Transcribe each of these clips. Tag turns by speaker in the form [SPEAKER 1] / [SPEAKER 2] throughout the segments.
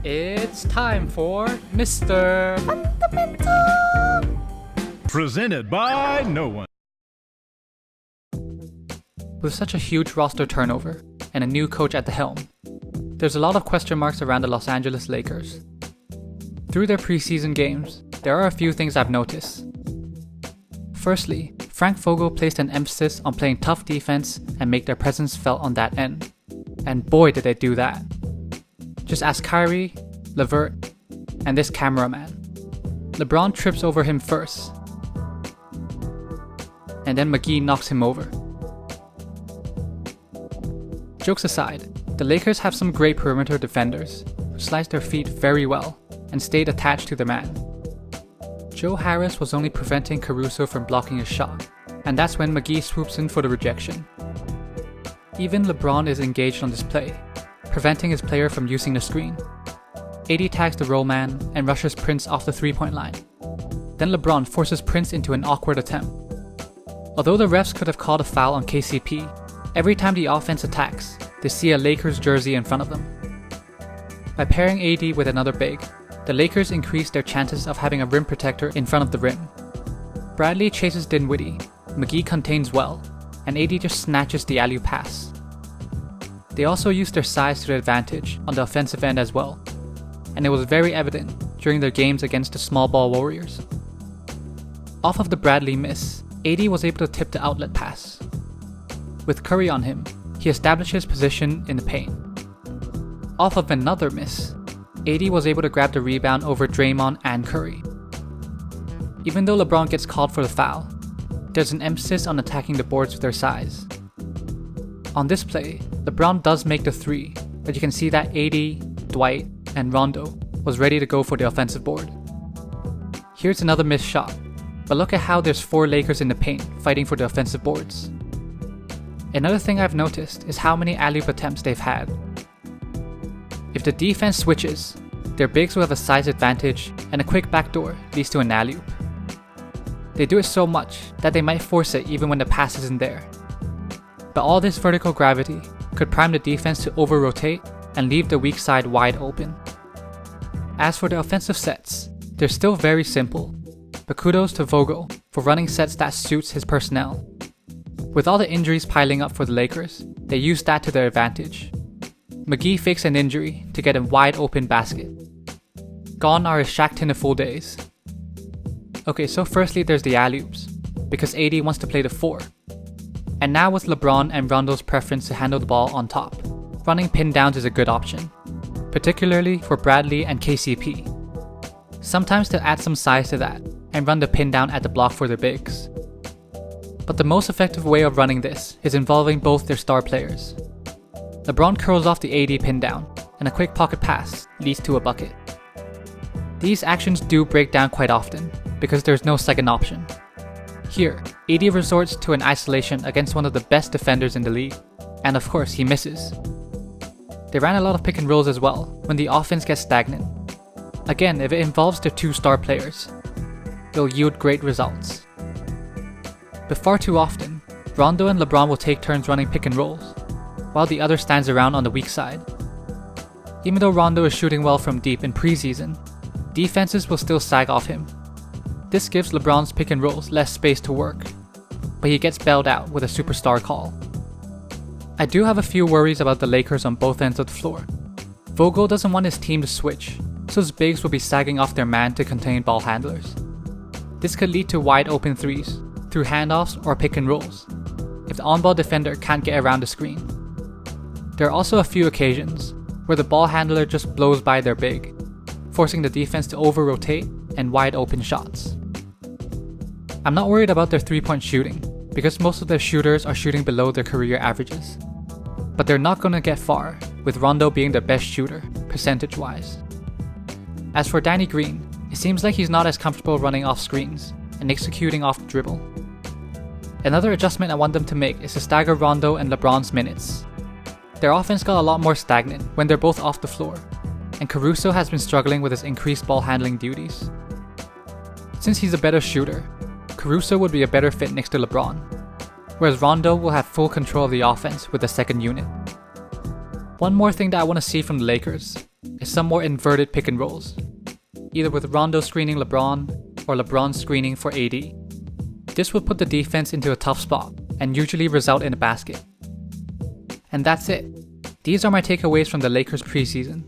[SPEAKER 1] It's time for Mr. Fundamental!
[SPEAKER 2] Presented by no one.
[SPEAKER 1] With such a huge roster turnover and a new coach at the helm, there's a lot of question marks around the Los Angeles Lakers. Through their preseason games, there are a few things I've noticed. Firstly, Frank Vogel placed an emphasis on playing tough defense and make their presence felt on that end. And boy did they do that. Just ask Kyrie, LeVert, and this cameraman. LeBron trips over him first, and then McGee knocks him over. Jokes aside, the Lakers have some great perimeter defenders who slice their feet very well and stayed attached to their man. Joe Harris was only preventing Caruso from blocking a shot, and that's when McGee swoops in for the rejection. Even LeBron is engaged on this play, preventing his player from using the screen. AD tags the roll man and rushes Prince off the 3-point line. Then LeBron forces Prince into an awkward attempt. Although the refs could have called a foul on KCP, every time the offense attacks, they see a Lakers jersey in front of them. By pairing AD with another big, the Lakers increase their chances of having a rim protector in front of the rim. Bradley chases Dinwiddie, McGee contains well, and AD just snatches the alley-oop pass. They also use their size to their advantage on the offensive end as well, and it was very evident during their games against the small ball Warriors. Off of the Bradley miss, AD was able to tip the outlet pass. With Curry on him, he established his position in the paint. Off of another miss, AD was able to grab the rebound over Draymond and Curry. Even though LeBron gets called for the foul, there's an emphasis on attacking the boards with their size. On this play, LeBron does make the three, but you can see that AD, Dwight, and Rondo was ready to go for the offensive board. Here's another missed shot, but look at how there's 4 Lakers in the paint fighting for the offensive boards. Another thing I've noticed is how many alley-oop attempts they've had. If the defense switches, their bigs will have a size advantage and a quick backdoor leads to an alley-oop. They do it so much that they might force it even when the pass isn't there. But all this vertical gravity could prime the defense to over-rotate and leave the weak side wide open. As for the offensive sets, they're still very simple, but kudos to Vogel for running sets that suits his personnel. With all the injuries piling up for the Lakers, they used that to their advantage. McGee fakes an injury to get a wide open basket. Gone are his Shaq Tinnerful days. Okay, so firstly there's the alley-oops, because AD wants to play the 4. And now with LeBron and Rondo's preference to handle the ball on top, running pin downs is a good option, particularly for Bradley and KCP. Sometimes they'll add some size to that and run the pin down at the block for their bigs. But the most effective way of running this is involving both their star players. LeBron curls off the AD pin down, and a quick pocket pass leads to a bucket. These actions do break down quite often, because there's no second option. Here, AD resorts to an isolation against one of the best defenders in the league, and of course he misses. They ran a lot of pick and rolls as well when the offense gets stagnant. Again, if it involves their 2 star players, it'll yield great results. But far too often, Rondo and LeBron will take turns running pick and rolls, while the other stands around on the weak side. Even though Rondo is shooting well from deep in preseason, defenses will still sag off him. This gives LeBron's pick and rolls less space to work, but he gets bailed out with a superstar call. I do have a few worries about the Lakers on both ends of the floor. Vogel doesn't want his team to switch, so his bigs will be sagging off their man to contain ball handlers. This could lead to wide open threes through handoffs or pick and rolls, if the on-ball defender can't get around the screen. There are also a few occasions where the ball handler just blows by their big, forcing the defense to over-rotate and wide open shots. I'm not worried about their 3-point shooting, because most of their shooters are shooting below their career averages. But they're not going to get far, with Rondo being their best shooter, percentage-wise. As for Danny Green, it seems like he's not as comfortable running off screens and executing off the dribble. Another adjustment I want them to make is to stagger Rondo and LeBron's minutes. Their offense got a lot more stagnant when they're both off the floor, and Caruso has been struggling with his increased ball handling duties. Since he's a better shooter, Caruso would be a better fit next to LeBron, whereas Rondo will have full control of the offense with the second unit. One more thing that I want to see from the Lakers is some more inverted pick and rolls, either with Rondo screening LeBron or LeBron screening for AD. This would put the defense into a tough spot and usually result in a basket. And that's it. These are my takeaways from the Lakers preseason.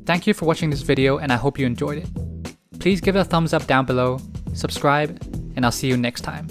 [SPEAKER 1] Thank you for watching this video and I hope you enjoyed it. Please give it a thumbs up down below, subscribe, and I'll see you next time.